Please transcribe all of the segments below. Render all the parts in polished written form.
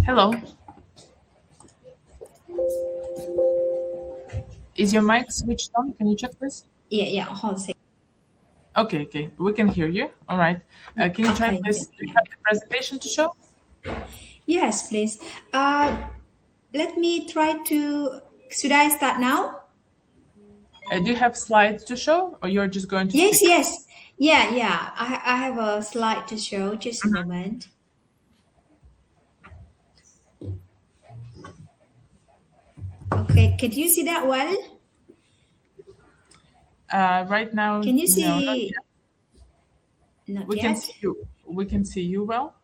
Hello. Is your mic switched on? Can you check this? Yeah. Hold on a second. Okay. We can hear you. All right. Can you try Okay. please? Do you have the presentation to show? Yes, please. Let me try to. Should I start now? Do you have slides to show, or you're just going to Yes. speak? Yeah. I have a slide to show. Just a moment. Okay. Can you see that well? Right now, Can you no, not see? yet. Not We can yet. see you. We can see you well.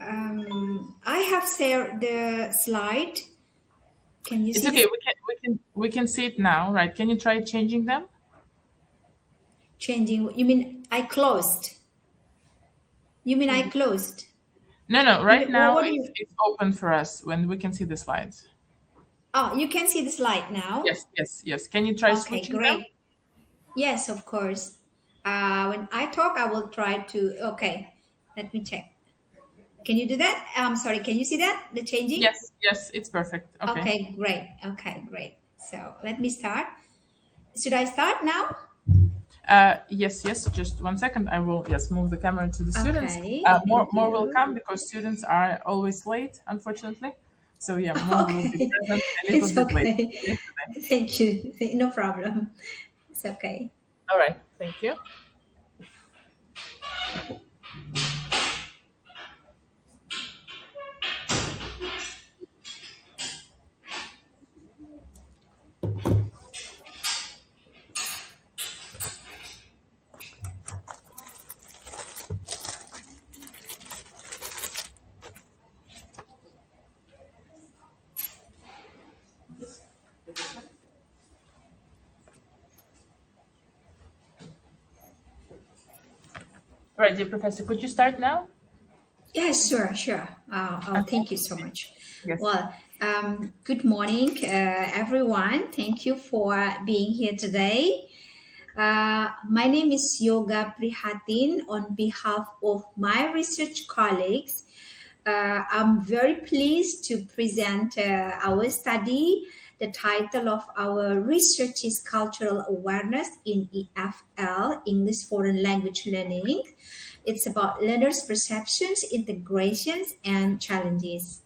I have shared the slide. Can you It's see okay. this? We can see it now, right? Can you try changing them? Changing. You mean I closed? You mean I closed? No. You Right mean now, what do you? it's open for us when we can see the slides. Oh, you can see the slide now. Yes. Can you try Okay, switching them? great. Yes, of course. When I talk, I will try to. Okay, let me check. Can you do that? I'm sorry. Can you see that? The changing? Yes. It's perfect. Okay. Okay, great. So let me start. Should I start now? Yes. Just 1 second. I will move the camera to the students. Okay, More thank will you. come because students are always late, unfortunately. So yeah, more will be Okay, present a little it's bit late okay. yesterday. Thank you. No problem. It's okay. All right. Thank you. All right, dear professor, could you start now? Yes, sure. Thank you so much. Yes. Well, good morning, everyone. Thank you for being here today. My name is Yoga Prihatin. On behalf of my research colleagues, I'm very pleased to present our study. The title of our research is Cultural Awareness in EFL, English Foreign Language Learning. It's about learners' perceptions, integrations, and challenges.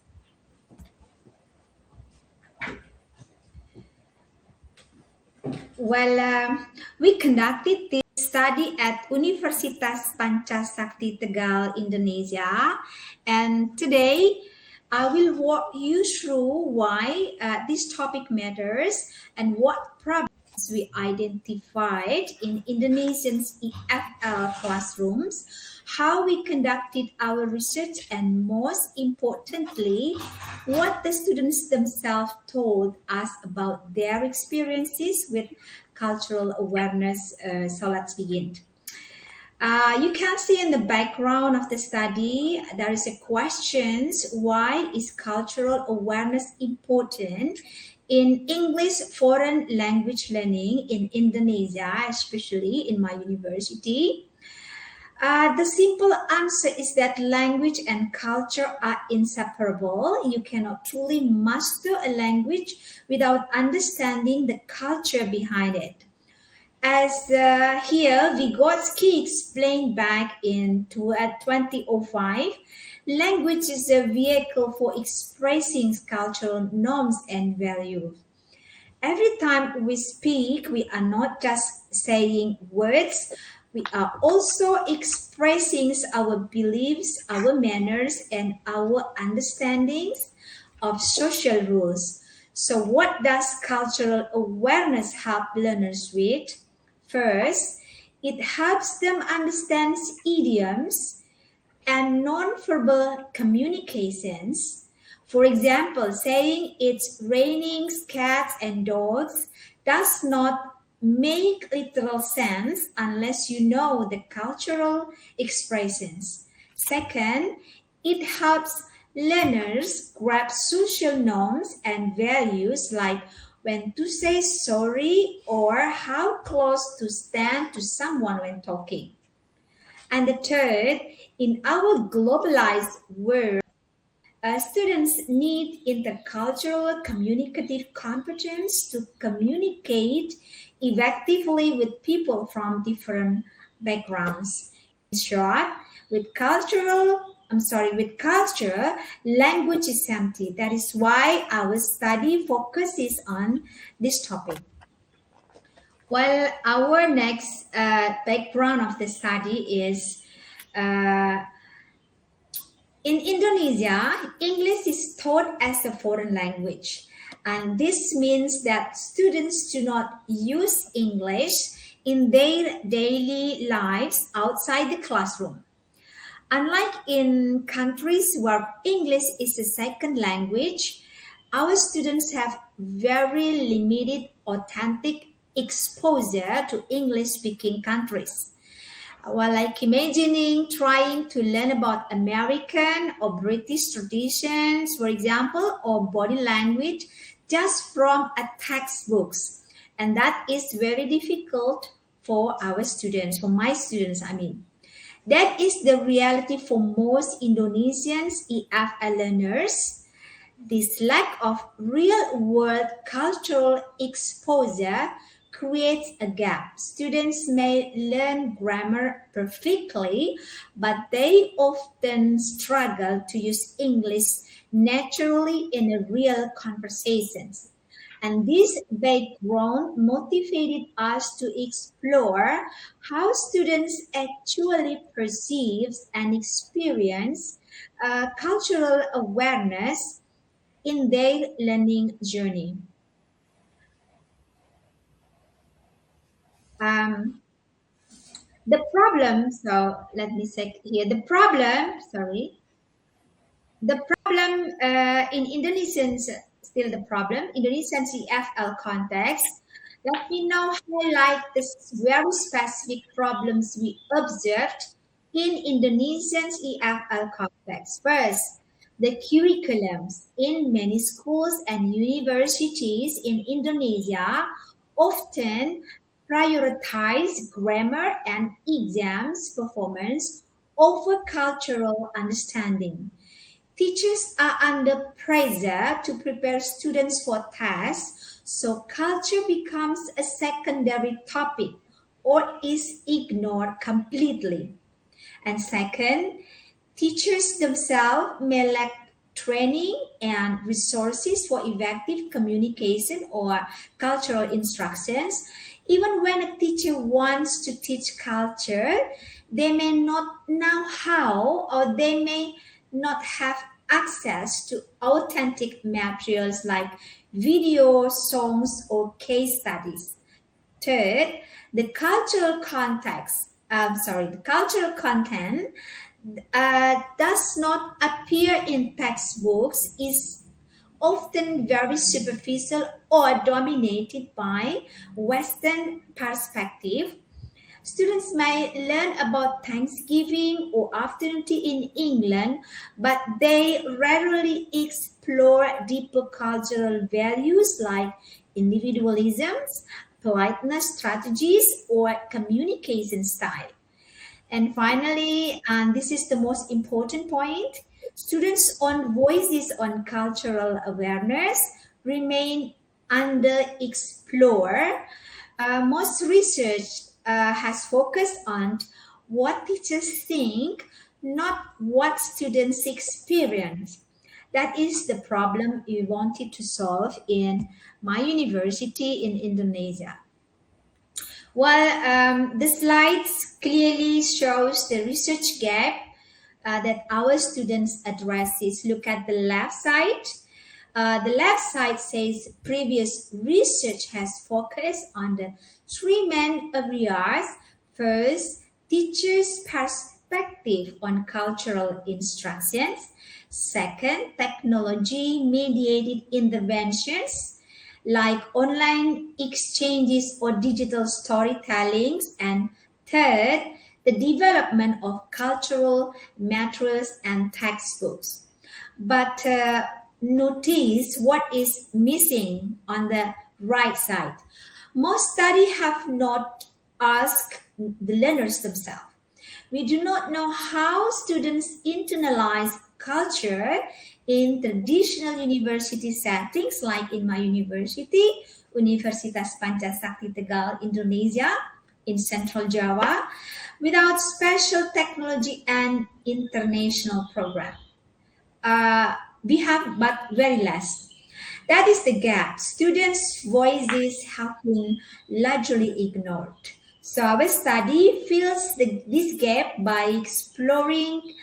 Well, we conducted this study at Universitas Pancasakti Tegal, Indonesia, and today I will walk you through why this topic matters and what problems we identified in Indonesian's EFL classrooms, how we conducted our research, and most importantly, what the students themselves told us about their experiences with cultural awareness. So let's begin. You can see in the background of the study, there is a question: why is cultural awareness important in English foreign language learning in Indonesia, especially in my university? The simple answer is that language and culture are inseparable. You cannot truly master a language without understanding the culture behind it. As here, Vygotsky explained back in 2005, language is a vehicle for expressing cultural norms and values. Every time we speak, we are not just saying words, we are also expressing our beliefs, our manners, and our understandings of social rules. So, what does cultural awareness help learners with? First, it helps them understand idioms and nonverbal communications. For example, saying it's raining cats and dogs does not make literal sense unless you know the cultural expressions. Second, it helps learners grasp social norms and values like when to say sorry or how close to stand to someone when talking. And the third, in our globalized world, students need intercultural communicative competence to communicate effectively with people from different backgrounds. In short, with culture, language is empty. That is why our study focuses on this topic. Well, our next background of the study is in Indonesia, English is taught as a foreign language. And this means that students do not use English in their daily lives outside the classroom. Unlike in countries where English is a second language, our students have very limited authentic exposure to English-speaking countries. Well, like imagining trying to learn about American or British traditions, for example, or body language just from a textbooks. And that is very difficult for our students, for my students, I mean. That is the reality for most Indonesians EFL learners. This lack of real-world cultural exposure creates a gap. Students may learn grammar perfectly, but they often struggle to use English naturally in a real conversations. And this background motivated us to explore how students actually perceive and experience cultural awareness in their learning journey. The problem, so let me say here, the problem in Indonesians, still the problem, Indonesian EFL context. Let me now highlight the very specific problems we observed in Indonesian EFL context. First, the curriculums in many schools and universities in Indonesia often prioritize grammar and exams performance over cultural understanding. Teachers are under pressure to prepare students for tests, so culture becomes a secondary topic or is ignored completely. And second, teachers themselves may lack training and resources for effective communication or cultural instructions. Even when a teacher wants to teach culture, they may not know how, or they may not have access to authentic materials like videos, songs, or case studies. Third, the cultural content does not appear in textbooks, is often very superficial or dominated by Western perspective. Students may learn about Thanksgiving or afternoon tea in England, but they rarely explore deeper cultural values like individualism, politeness strategies, or communication style. And finally, and this is the most important point, students' own voices on cultural awareness remain underexplored. Most research has focused on what teachers think, not what students experience. That is the problem we wanted to solve in my university in Indonesia. Well, the slides clearly shows the research gap that our students addresses. Look at the left side. The left side says previous research has focused on the three main areas. First, teachers' perspective on cultural instructions. Second, technology-mediated interventions like online exchanges or digital storytellings. And third, the development of cultural materials and textbooks. But notice what is missing on the right side. Most studies have not asked the learners themselves, We do not know how students internalize culture in traditional university settings, like in my university, Universitas Pancasakti Tegal, Indonesia, in Central Java, without special technology and international program. We have but very less. That is the gap. Students' voices have been largely ignored. So our study fills this gap by exploring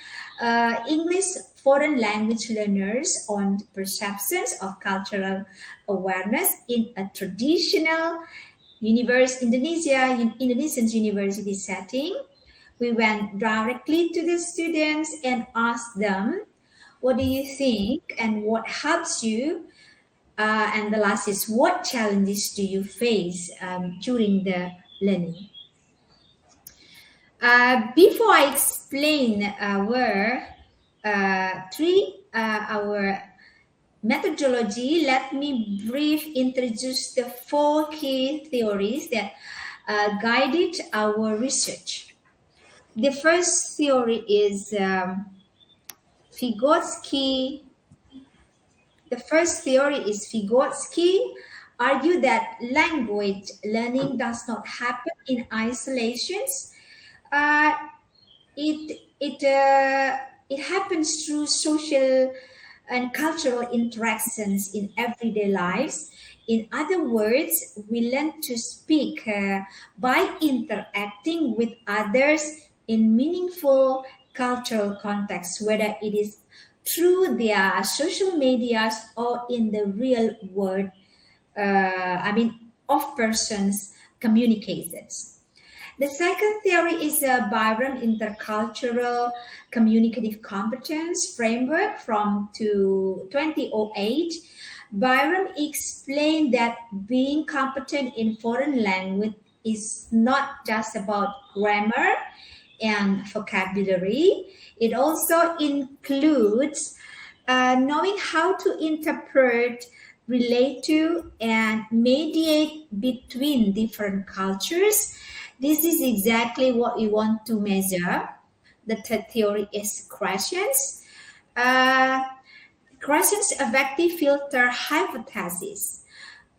English foreign language learners on perceptions of cultural awareness in a traditional Indonesian university setting. We went directly to the students and asked them, what do you think and what helps you? And the last is, what challenges do you face during the learning? Before I explain our methodology, let me briefly introduce the 4 key theories that guided our research. The first theory is Vygotsky. The first theory is Vygotsky argued that language learning does not happen in isolations. It happens through social and cultural interactions in everyday lives. In other words, we learn to speak by interacting with others in meaningful cultural contexts, whether it is through their social medias or in the real world, of persons communications. The second theory is a Byron Intercultural Communicative Competence Framework from 2008. Byron explained that being competent in foreign language is not just about grammar and vocabulary. It also includes knowing how to interpret, relate to, and mediate between different cultures. This is exactly what we want to measure. The third theory is Krashen's. Krashen's affective filter hypothesis.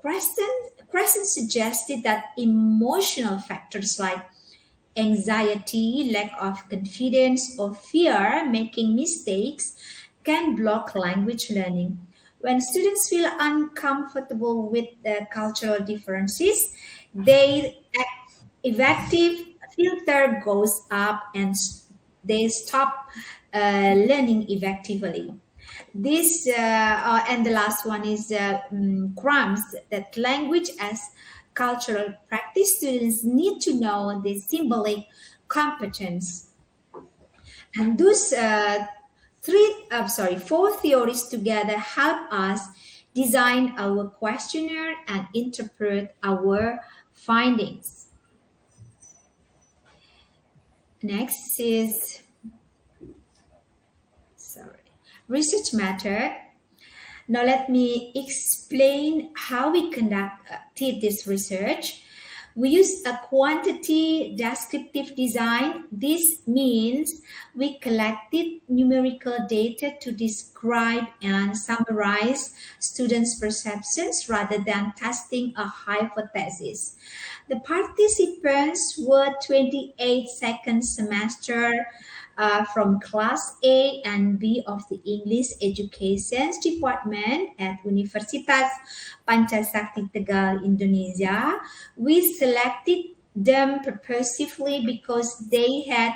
Krashen suggested that emotional factors like anxiety, lack of confidence, or fear making mistakes can block language learning. When students feel uncomfortable with the cultural differences, their affective filter goes up and they stop learning effectively. This and the last one is crumbs, that language as cultural practice. Students need to know the symbolic competence. And those 4 theories together help us design our questionnaire and interpret our findings. Next is research method. Now let me explain how we conducted this research. We used a quantity descriptive design. This means we collected numerical data to describe and summarize students' perceptions rather than testing a hypothesis. The participants were 28 second semester from Class A and B of the English Education Department at Universitas Pancasakti Tegal, Indonesia. We selected them purposefully because they had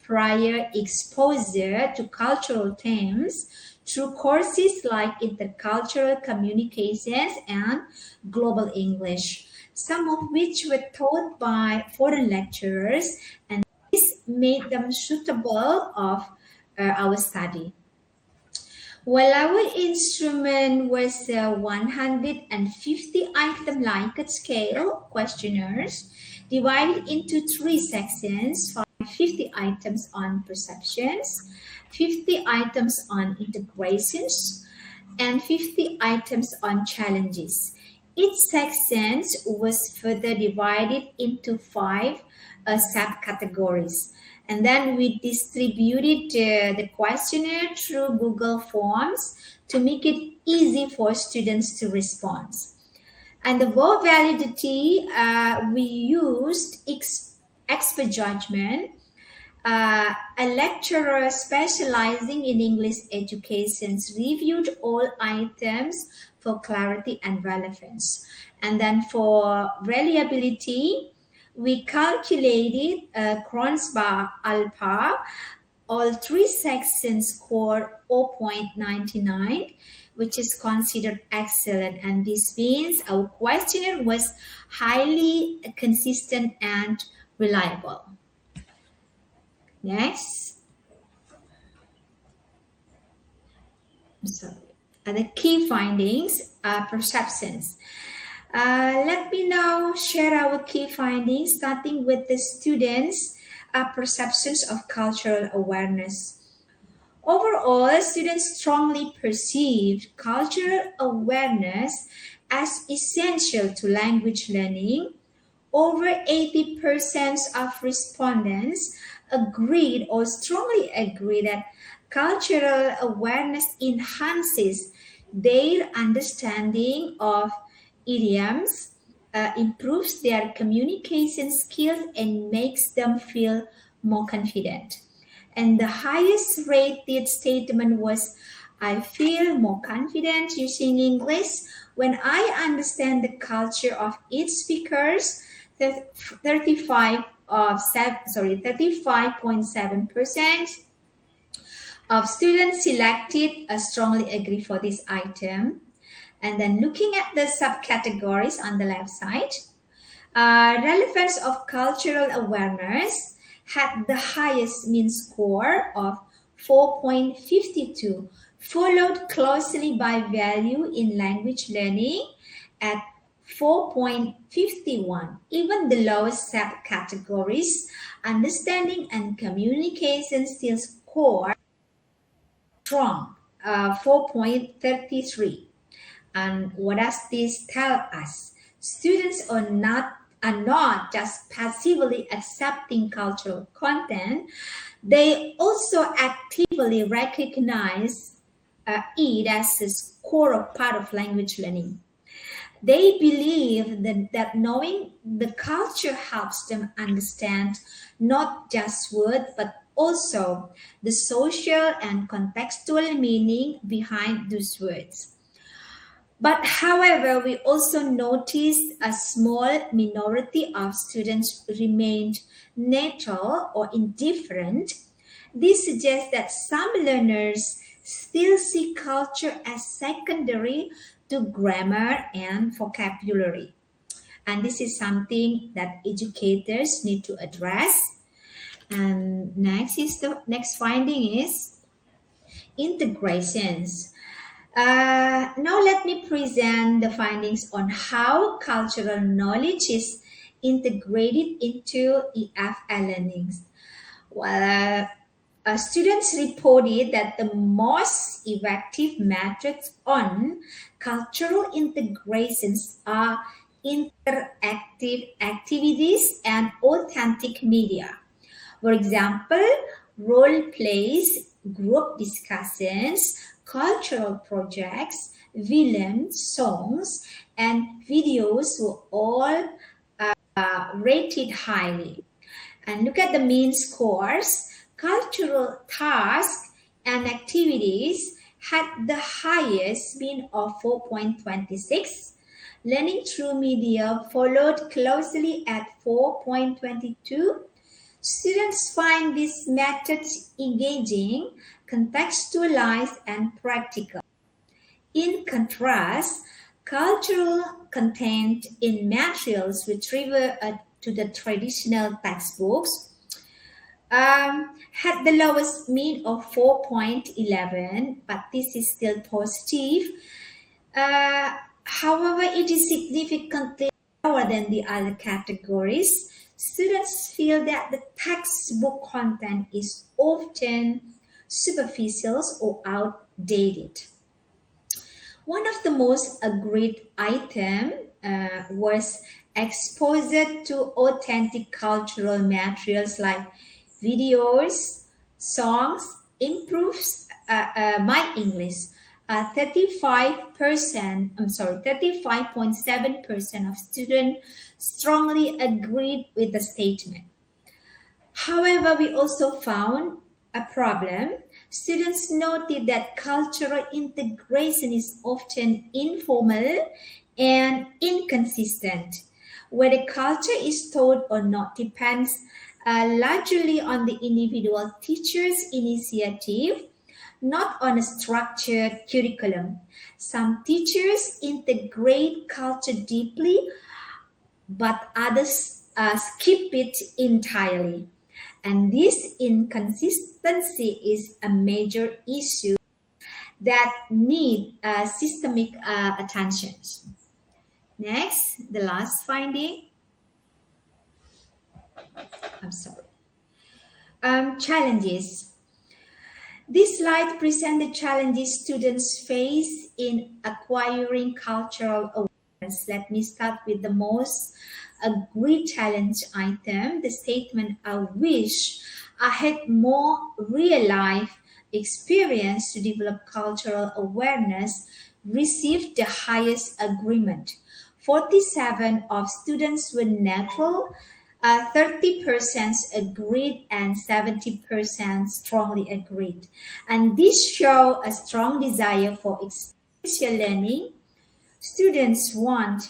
prior exposure to cultural themes through courses like intercultural communications and global English, some of which were taught by foreign lecturers, and this made them suitable of our study. While our instrument was 150 item Likert scale questionnaires divided into 3 sections, 50 items on perceptions, 50 items on integrations, and 50 items on challenges. Each section was further divided into 5 subcategories. And then we distributed the questionnaire through Google Forms to make it easy for students to respond. And the verb validity, we used expert judgment. A lecturer specializing in English education reviewed all items for clarity and relevance. And then for reliability, we calculated Kronsbar alpha. All three sections scored 0.99, which is considered excellent. And this means our questionnaire was highly consistent and reliable. Next. The key findings are perceptions. Let me now share our key findings, starting with the students' perceptions of cultural awareness. Overall, students strongly perceive cultural awareness as essential to language learning. Over 80% of respondents agreed or strongly agree that cultural awareness enhances their understanding of idioms, improves their communication skills, and makes them feel more confident. And the highest rated statement was, I feel more confident using English when I understand the culture of each speakers. 35.7% of students selected strongly agree for this item. And then looking at the subcategories on the left side, relevance of cultural awareness had the highest mean score of 4.52, followed closely by value in language learning at 4.51. Even the lowest subcategories, understanding and communication, still score strong, 4.33. And what does this tell us? Students are not just passively accepting cultural content, they also actively recognize it as a core part of language learning. They believe that knowing the culture helps them understand not just words, but also the social and contextual meaning behind those words. But however, we also noticed a small minority of students remained neutral or indifferent. This suggests that some learners still see culture as secondary to grammar and vocabulary. And this is something that educators need to address. And next finding is integrations. Now let me present the findings on how cultural knowledge is integrated into EFL learnings. Well, students reported that the most effective methods on cultural integrations are interactive activities and authentic media. For example, role plays, group discussions, cultural projects, films, songs, and videos were all rated highly. And look at the mean scores. Cultural tasks and activities had the highest mean of 4.26. Learning through media followed closely at 4.22. Students find these methods engaging, contextualized, and practical. In contrast, cultural content in materials retrieved to the traditional textbooks had the lowest mean of 4.11, but this is still positive. However, it is significantly lower than the other categories. Students feel that the textbook content is often superficial or outdated. One of the most agreed items was exposure to authentic cultural materials like videos, songs improves my English. 35.7% of students strongly agreed with the statement. However, we also found a problem. Students noted that cultural integration is often informal and inconsistent. Whether culture is taught or not depends largely on the individual teacher's initiative, not on a structured curriculum. Some teachers integrate culture deeply, but others skip it entirely. And this inconsistency is a major issue that need systemic attention. Next, the last finding. Challenges. This slide presents the challenges students face in acquiring cultural awareness. Let me start with the most agreed challenge item, the statement, I wish I had more real-life experience to develop cultural awareness, received the highest agreement. 47 of students were neutral, 30% agreed, and 70% strongly agreed. And this shows a strong desire for experiential learning. Students want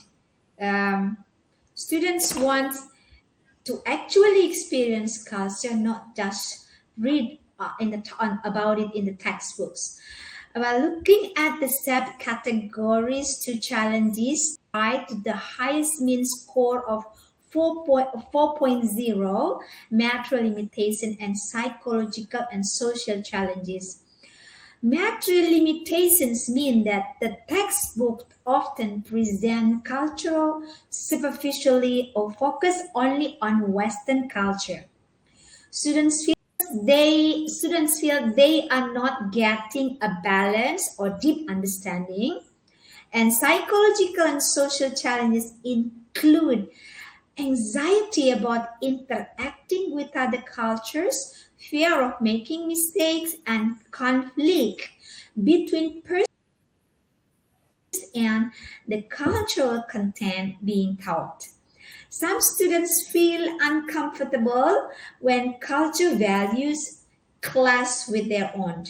to actually experience culture, not just read about it in the textbooks. While looking at the subcategories to challenges, right, the highest mean score of 4.0, math limitation and psychological and social challenges. Math limitations mean that the textbook often present cultural superficially or focus only on Western culture. Students feel they are not getting a balance or deep understanding. And psychological and social challenges include anxiety about interacting with other cultures, fear of making mistakes, and conflict between persons and the cultural content being taught. Some students feel uncomfortable when culture values clash with their own.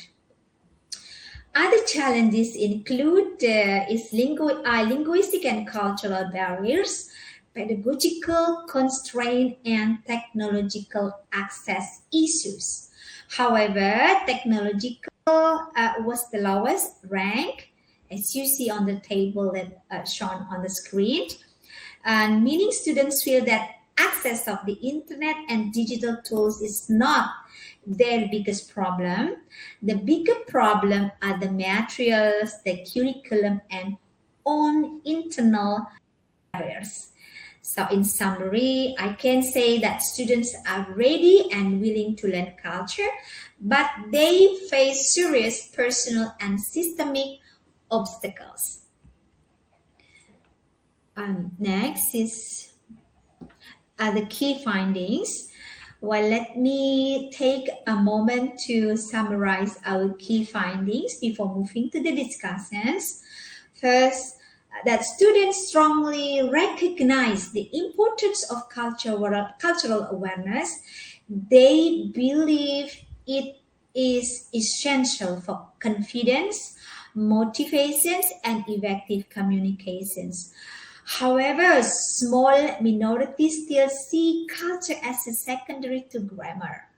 Other challenges include linguistic and cultural barriers, pedagogical constraint, and technological access issues. However, technological was the lowest rank, as you see on the table that shown on the screen, and meaning students feel that access of the internet and digital tools is not their biggest problem. The bigger problem are the materials, the curriculum, and own internal barriers. So in summary, I can say that students are ready and willing to learn culture, but they face serious personal and systemic obstacles. Next is the key findings. Well, let me take a moment to summarize our key findings before moving to the discussions. First, that students strongly recognize the importance of cultural awareness. They believe it is essential for confidence, motivations, and effective communications. However, a small minority still see culture as a secondary to grammar.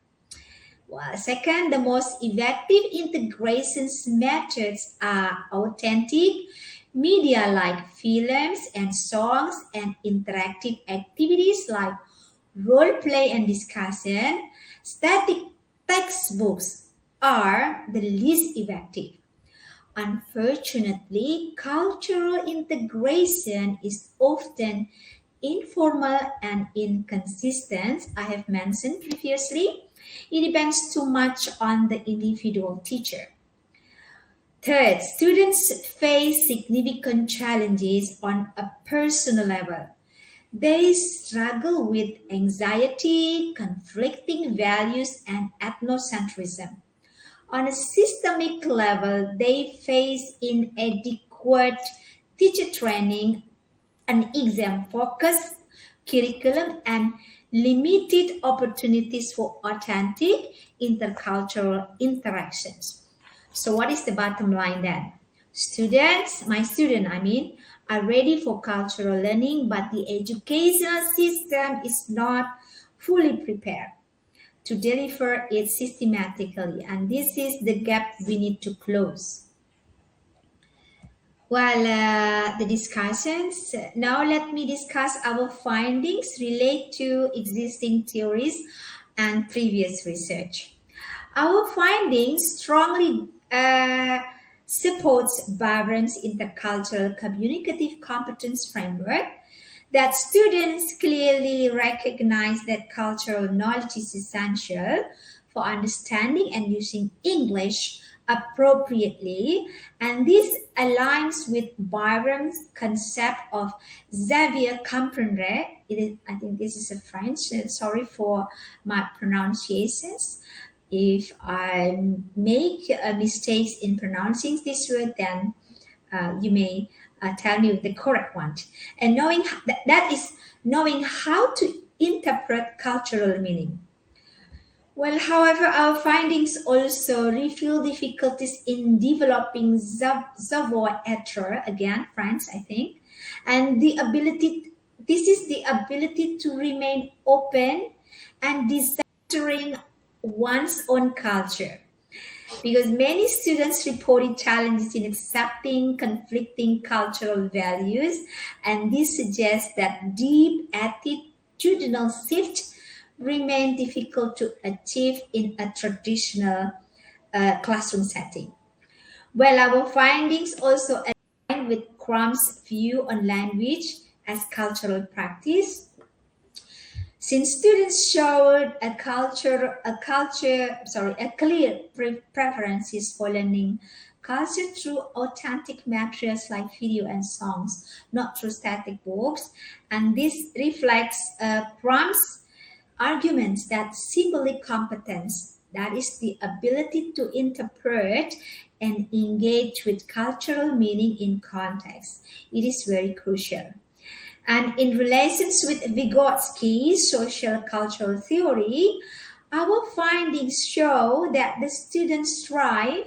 Well, second, the most effective integrations methods are authentic media like films and songs, and interactive activities like role play and discussion. Static textbooks are the least effective. Unfortunately, cultural integration is often informal and inconsistent. I have mentioned previously, it depends too much on the individual teacher. Third, students face significant challenges on a personal level. They struggle with anxiety, conflicting values, and ethnocentrism. On a systemic level, they face inadequate teacher training, an exam-focused curriculum, and limited opportunities for authentic intercultural interactions. So what is the bottom line then? Students, my student, are ready for cultural learning, but the educational system is not fully prepared to deliver it systematically, and this is the gap we need to close. Well, the discussions, now let me discuss our findings relate to existing theories and previous research. Our findings strongly supports Byron's intercultural communicative competence framework, that students clearly recognize that cultural knowledge is essential for understanding and using English appropriately, and this aligns with Byron's concept of savoir comprendre. I think this is a French, sorry for my pronunciations. If I make mistakes in pronouncing this word, then you may tell me the correct one. And knowing that is knowing how to interpret cultural meaning. Well, however, our findings also reveal difficulties in developing savoir-être, again, French, I think, and this is the ability to remain open and desiring one's own culture. Because many students reported challenges in accepting conflicting cultural values, and this suggests that deep attitudinal shift remain difficult to achieve in a traditional classroom setting. Well, our findings also align with Crumb's view on language as cultural practice. Since students showed a clear preferences for learning culture through authentic materials like video and songs, not through static books, and this reflects Crumb's arguments that symbolic competence, that is the ability to interpret and engage with cultural meaning in context, it is very crucial. And in relations with Vygotsky's social cultural theory, our findings show that the students thrive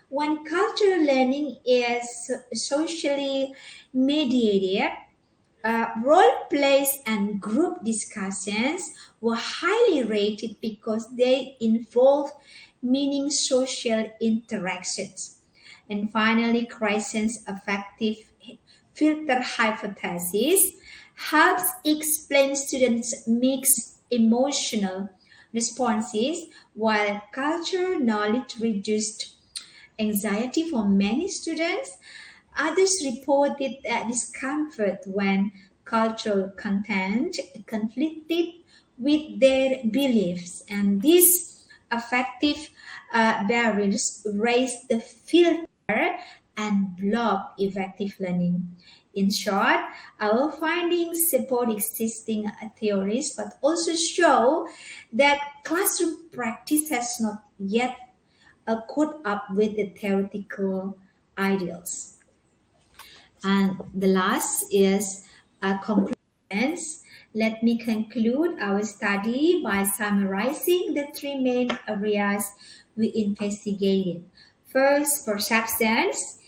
when cultural learning is socially mediated. Role plays and group discussions were highly rated because they involve meaning social interactions. And finally, Crescent's affective filter hypothesis helps explain students' mixed emotional responses, while cultural knowledge reduced anxiety for many students. Others reported discomfort when cultural content conflicted with their beliefs, and these affective barriers raise the filter and block effective learning. In short, our findings support existing theories, but also show that classroom practice has not yet caught up with the theoretical ideals. And the last is conclusions. Let me conclude our study by summarizing the three main areas we investigated. First, perceptions.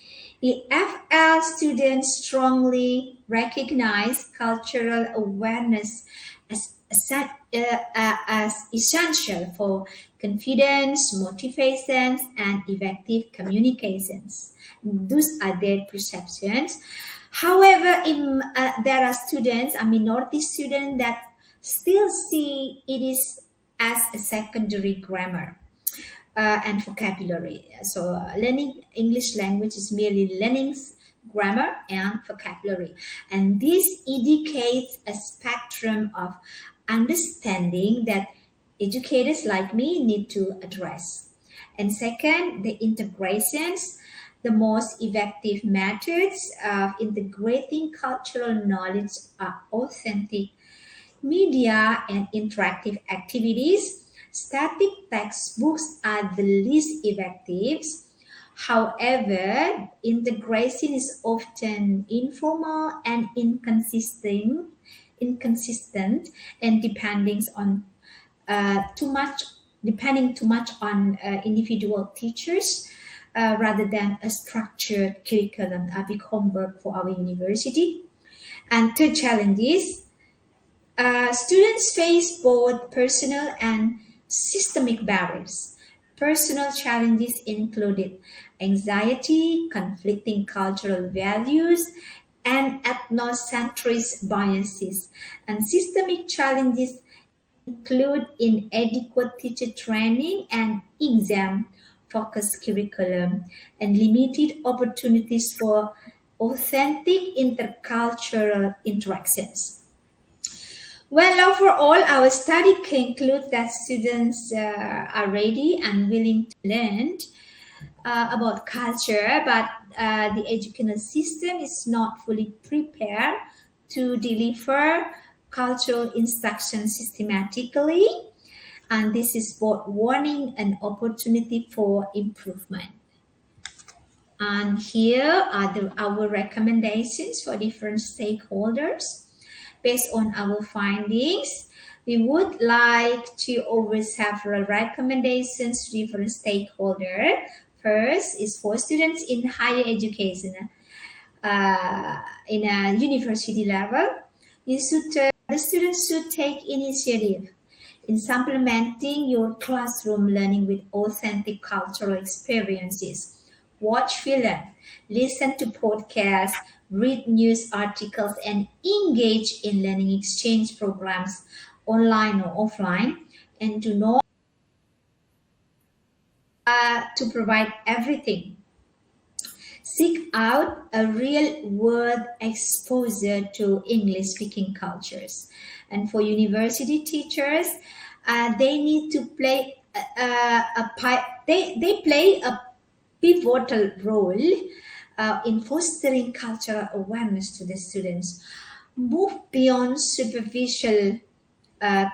The FL students strongly recognize cultural awareness as essential for confidence, motivations, and effective communications. Those are their perceptions. However, there are students, a minority student, that still see it is as a secondary grammar and vocabulary. So learning English language is merely learning grammar and vocabulary. And this indicates a spectrum of understanding that educators like me need to address. And second, the integrations. The most effective methods of integrating cultural knowledge are authentic media and interactive activities. Static textbooks are the least effective. However, integration is often informal and inconsistent, and depending too much on individual teachers rather than a structured curriculum big homework for our university. And third challenge is students face both personal and systemic barriers. Personal challenges included anxiety, conflicting cultural values, and ethnocentric biases. And systemic challenges include inadequate teacher training and exam-focused curriculum, and limited opportunities for authentic intercultural interactions. Well, overall, our study concludes that students are ready and willing to learn about culture, but the educational system is not fully prepared to deliver cultural instruction systematically, and this is both warning and opportunity for improvement. And here are our recommendations for different stakeholders. Based on our findings, we would like to offer several recommendations to different stakeholders. First is for students in higher education, in a university level. The students should take initiative in supplementing your classroom learning with authentic cultural experiences. Watch film, listen to podcasts, read news articles, and engage in learning exchange programs online or offline, and do not to provide everything. Seek out a real-world exposure to English-speaking cultures. And for university teachers, they need to play they play a pivotal role in fostering cultural awareness to the students. Move beyond superficial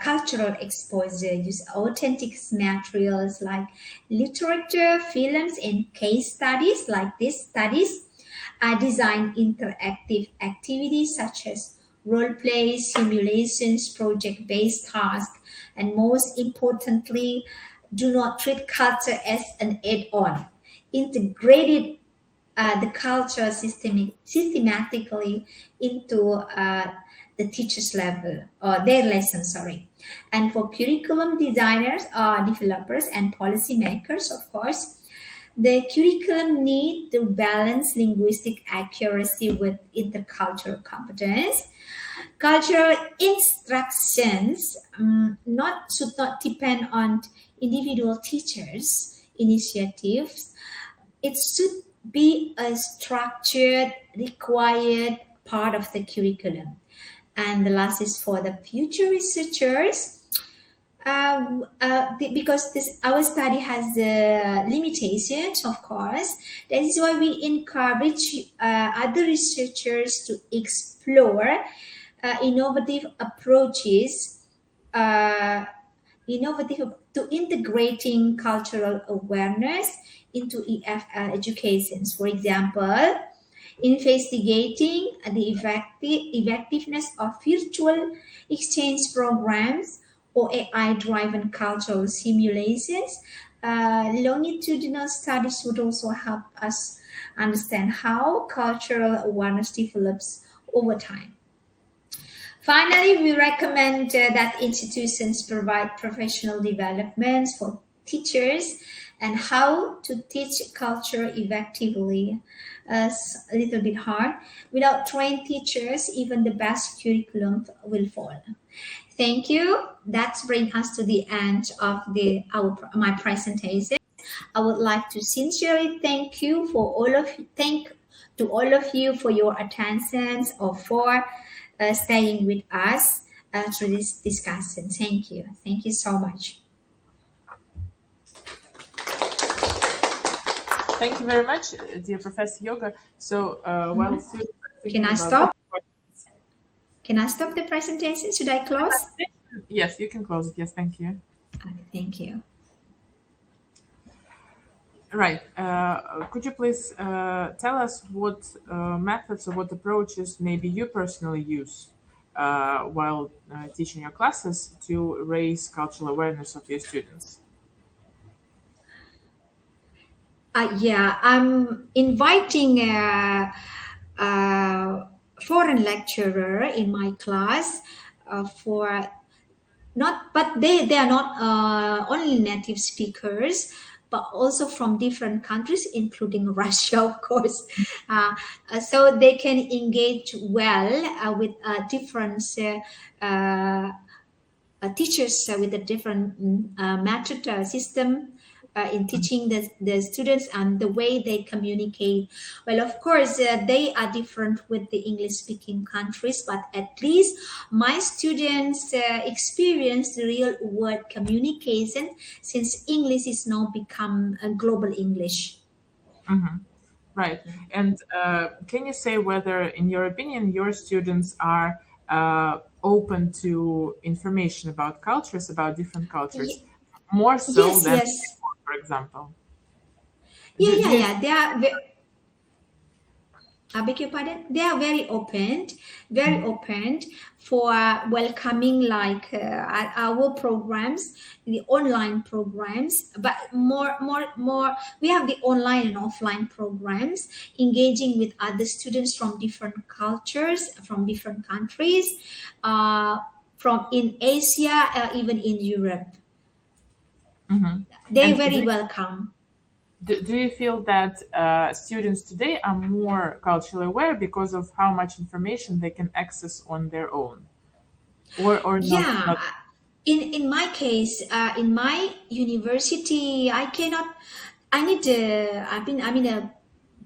cultural exposure. Use authentic materials like literature, films, and case studies like these studies. Design interactive activities such as role play, simulations, project-based tasks, and most importantly, do not treat culture as an add-on. Integrated the culture systematically into the teacher's level or their lesson, And for curriculum designers, developers, and policymakers, of course, the curriculum need to balance linguistic accuracy with intercultural competence. Cultural instructions should not depend on individual teachers' initiatives. It should be a structured, required part of the curriculum. And the last is for the future researchers, because our study has limitations, of course. That is why we encourage other researchers to explore innovative approaches, to integrating cultural awareness into EFL educations. For example, investigating the effectiveness of virtual exchange programs or AI-driven cultural simulations. Longitudinal studies would also help us understand how cultural awareness develops over time. Finally, we recommend that institutions provide professional development for teachers and how to teach culture effectively. It's a little bit hard. Without trained teachers, even the best curriculum will fall. Thank you. That brings us to the end of my presentation. I would like to sincerely thank all of you for your attention or for staying with us through this discussion. Thank you. Thank you so much. Thank you very much, dear Professor Yoga. So while students are thinking Can I about stop? the Can I stop the presentation? Should I close? yes, you can close it. Yes, thank you. Okay, thank you. Right. Could you please tell us what methods or what approaches maybe you personally use while teaching your classes to raise cultural awareness of your students? Yeah, I'm inviting a foreign lecturer in my class for not, but they are not only native speakers, but also from different countries, including Russia, of course. So they can engage well with different teachers with a different method system in teaching the students and the way they communicate. Well, of course, they are different with the English speaking countries, but at least my students experience the real world communication since English is now become a global English. Right. And can you say whether, in your opinion, your students are open to information about cultures, about different cultures, more so Yes, than yes. before, for example? Yeah. They are. I beg your pardon. They are very open for welcoming like our programs, the online programs. But more. We have the online and offline programs, engaging with other students from different cultures, from different countries, from in Asia, even in Europe. They're And very welcome. do you feel that students today are more culturally aware because of how much information they can access on their own, or Yeah, not? in my case, in my university, I cannot. I need a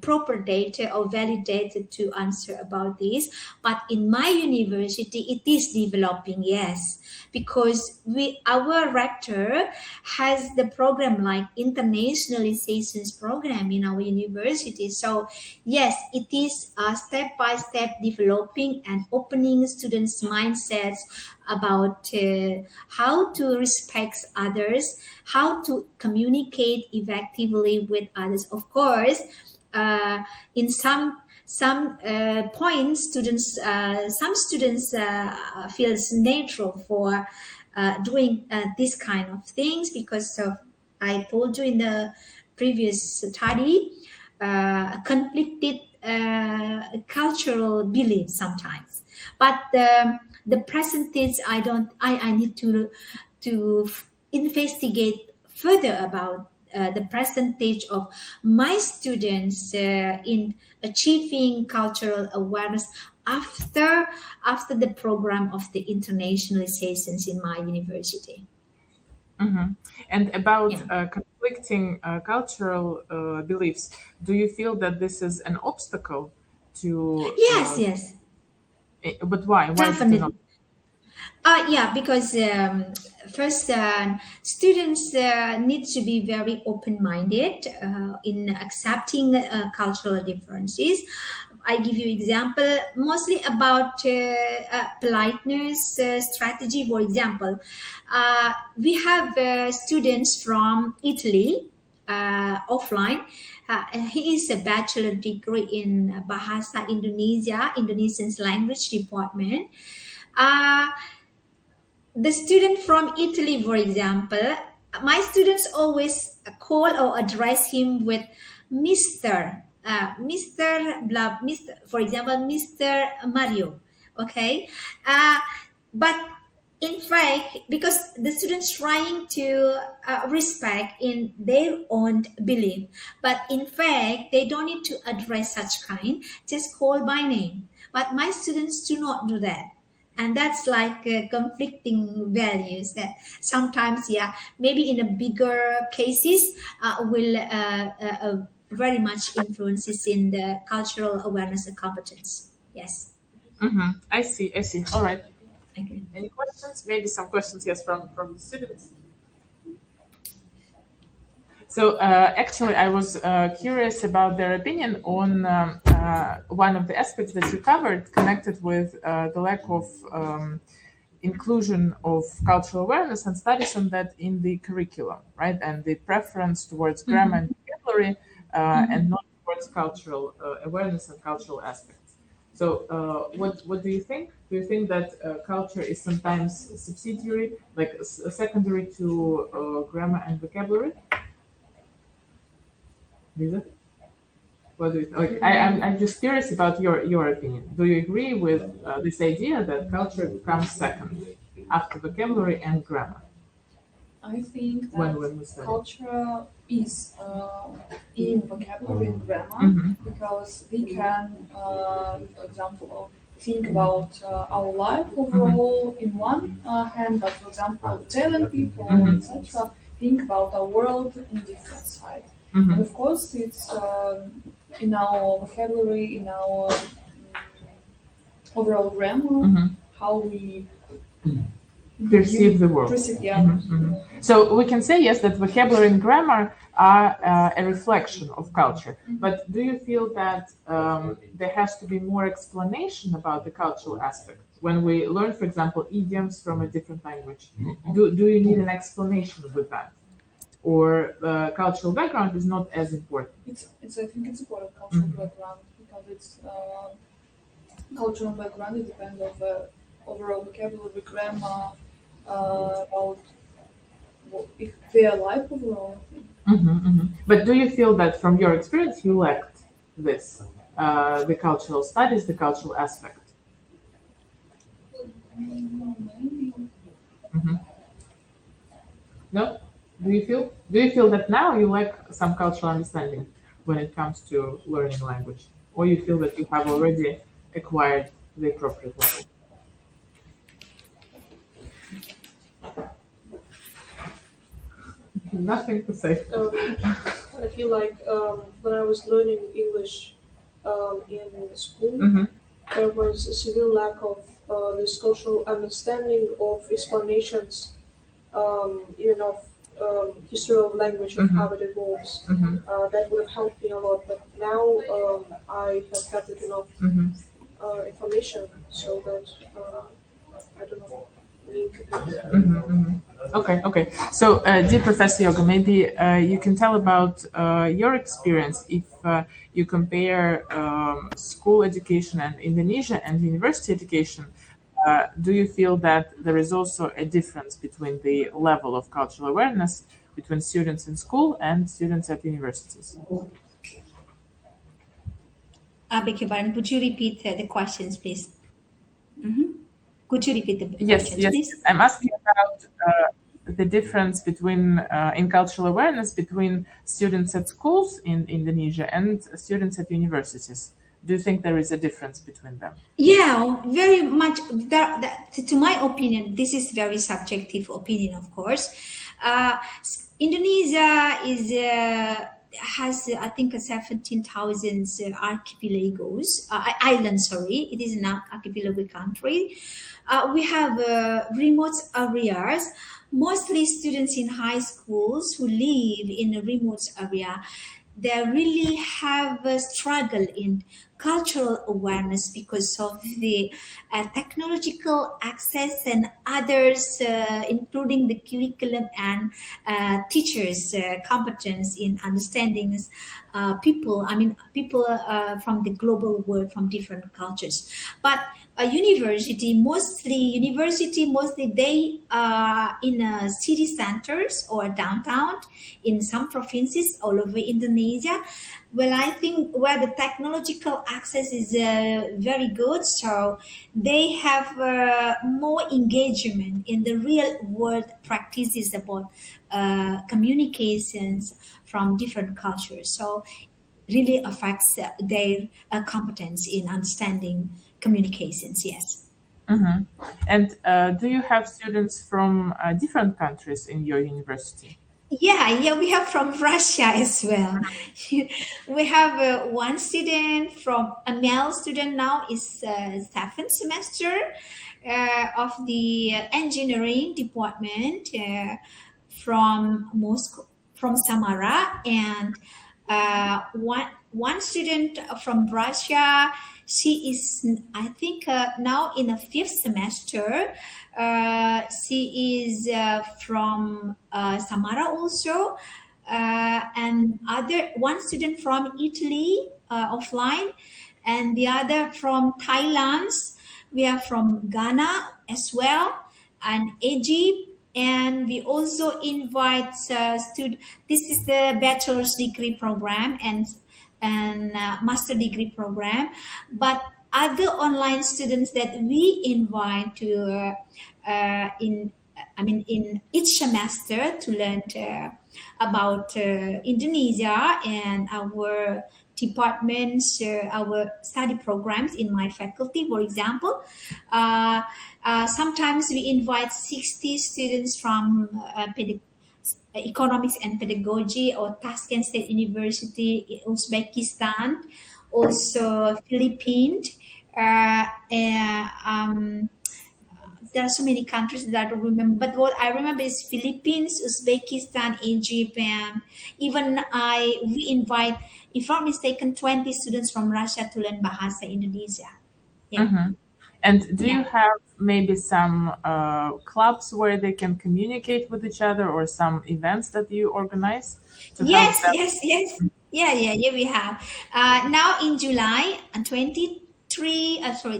proper data or valid data to answer about this. But in my university, it is developing, yes, because our rector has the program like internationalizations program in our university. So yes, it is step by step developing and opening students' mindsets about how to respect others, how to communicate effectively with others. Of course, in some points, some students feels natural for doing this kind of things because of, I told you in the previous study, conflicted cultural beliefs sometimes. But the percentage, I need to investigate further about the percentage of my students in achieving cultural awareness after the program of the internationalizations in my university. And about Yeah. conflicting cultural beliefs, do you feel that this is an obstacle to? Yes, But why? Why is it an definitely. obstacle? Yeah, because first, students need to be very open-minded in accepting cultural differences. I give you example mostly about politeness strategy. For example, we have students from Italy offline. He is a bachelor degree in Bahasa Indonesia, Indonesian's language department. Uh, the student from Italy, for example, my students always call or address him with Mr. Mr. Blah, Mr. For example, Mr. Mario. Okay, but in fact, because the students trying to respect in their own belief, but in fact, they don't need to address such kind. Just call by name. But my students do not do that, and that's like conflicting values that sometimes, yeah, maybe in a bigger cases will very much influences in the cultural awareness and competence. Yes. I see. I see. All right. Okay. Any questions? Maybe some questions, yes, from the students. So actually, I was curious about their opinion on one of the aspects that you covered, connected with the lack of inclusion of cultural awareness and studies on that in the curriculum, right? And the preference towards grammar and vocabulary and not towards cultural awareness and cultural aspects. So what do you think? Do you think that culture is sometimes subsidiary, like secondary to grammar and vocabulary? Lisa? What do you like? I'm just curious about your opinion. Do you agree with this idea that culture comes second after vocabulary and grammar? I think When that we study? culture is in vocabulary and grammar Mhm. because we can, for example, think about our life overall in one hand, but for example, Italian people, etc., think about our world in different side. And of course, it's in our vocabulary, in our overall grammar, how we Perceive the world. Yeah. So we can say, yes, that vocabulary and grammar are a reflection of culture. But do you feel that there has to be more explanation about the cultural aspect? When we learn, for example, idioms from a different language, do you need an explanation with that? Or cultural background is not as important? I think it's important cultural background because it's cultural background. It depends on the overall vocabulary, grammar, about if their life overall. But do you feel that from your experience you lacked this, the cultural studies, the cultural aspect? Maybe. No? Do you feel that now you lack some cultural understanding when it comes to learning language? Or you feel that you have already acquired the appropriate level? Nothing to say. I feel like when I was learning English in school, there was a severe lack of this cultural understanding of explanations, even of history of language and how it evolves. That would have helped me a lot, but now I have gathered enough information so that I don't know. Okay. So, dear Professor Yoga, maybe you can tell about your experience if you compare school education and Indonesia and university education. Do you feel that there is also a difference between the level of cultural awareness between students in school and students at universities? Beg your pardon, could you repeat the questions, please? Could you repeat the Yes. questions, please? I'm asking about the difference between in cultural awareness between students at schools in Indonesia and students at universities. Do you think there is a difference between them? Yeah, very much. To my opinion, this is very subjective opinion, of course. Indonesia has I think 17,000 archipelagos, islands. Sorry, it is not archipelago country. We have remote areas. Mostly students in high schools who live in a remote area, they really have a struggle in cultural awareness because of the technological access and others, including the curriculum and teachers' competence in understanding people from the global world, from different cultures. But university mostly they are in city centers or downtown in some provinces all over Indonesia. Well, I think where the technological access is very good, so they have more engagement in the real world practices about communications from different cultures. So really affects their competence in understanding communications. Yes. And do you have students from different countries in your university? Yeah, we have from Russia as well. We have one student from a male student now is seventh semester of the engineering department from Moscow, from Samara, and one student from Russia. She is, I think, now in a 5th semester. She is from Samara also, and one student from Italy offline, and the other from Thailand. We are from Ghana as well, and Egypt, and we also invite students. This is the bachelor's degree program and master degree program, but other online students that we invite to in each semester to learn about Indonesia and our departments, our study programs in my faculty. For example, sometimes we invite 60 students from economics and pedagogy or Tashkent State University in Uzbekistan, also Philippines. There are so many countries that I don't remember, but what I remember is Philippines, Uzbekistan, Egypt, and even we invite, if I'm not mistaken, 20 students from Russia to learn Bahasa Indonesia. Yeah. Mm-hmm. And do you have maybe some clubs where they can communicate with each other, or some events that you organize? Yes. Yeah, we have. Now in July, 23rd to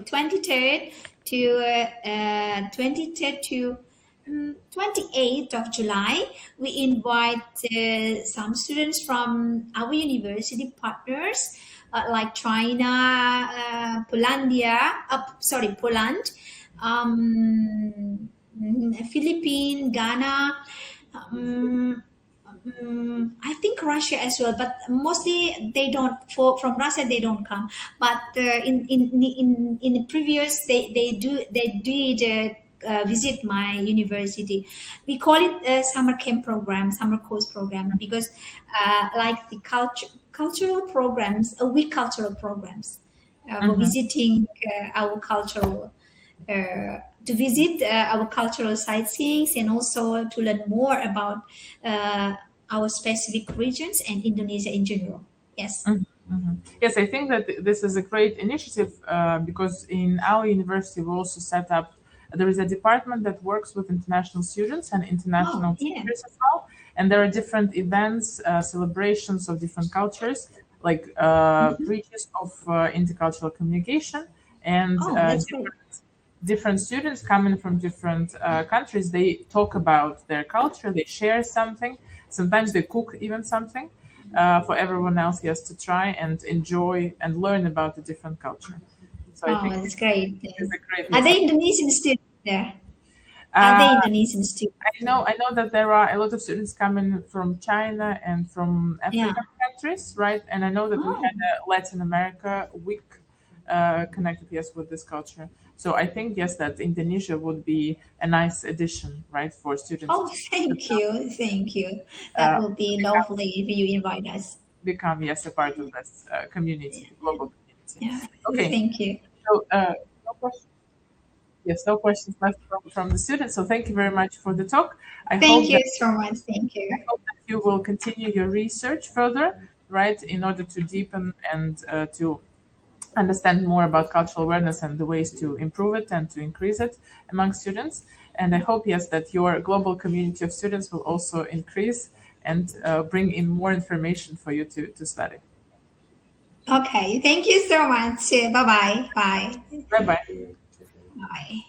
23rd to 28th of July, we invite some students from our university partners like China, Poland, Philippines, Ghana, I think Russia as well, but mostly they don't. From Russia they don't come. But in the previous they did visit my university. We call it a summer camp program, summer course program, because like the cultural programs, week cultural programs, visiting our cultural. To visit our cultural sightseeings and also to learn more about our specific regions and Indonesia in general. Yes. Mm-hmm. Yes, I think that this is a great initiative because in our university we also set up, there is a department that works with international students and international teachers as well. And there are different events, celebrations of different cultures, like bridges of intercultural communication, and different students coming from different countries. They talk about their culture, they share something. Sometimes they cook even something for everyone else to try and enjoy and learn about a different culture. So I think that's great. It's a great Are they Indonesian students there? Are they Indonesian students? I know that there are a lot of students coming from China and from African countries, right? And I know that we had a Latin America week connected, with this culture. So I think, that Indonesia would be a nice addition, right, for students. Oh, thank you. That would be lovely if you invite us. Become, a part of this community, global community. Yeah. Okay. Thank you. So, no questions? Yes, no questions left from the students. So thank you very much for the talk. Thank you so much. Thank you. I hope that you will continue your research further, right, in order to deepen and to understand more about cultural awareness and the ways to improve it and to increase it among students. And I hope, that your global community of students will also increase and bring in more information for you to study. Okay, thank you so much. Bye-bye. Bye. Bye-bye. Bye.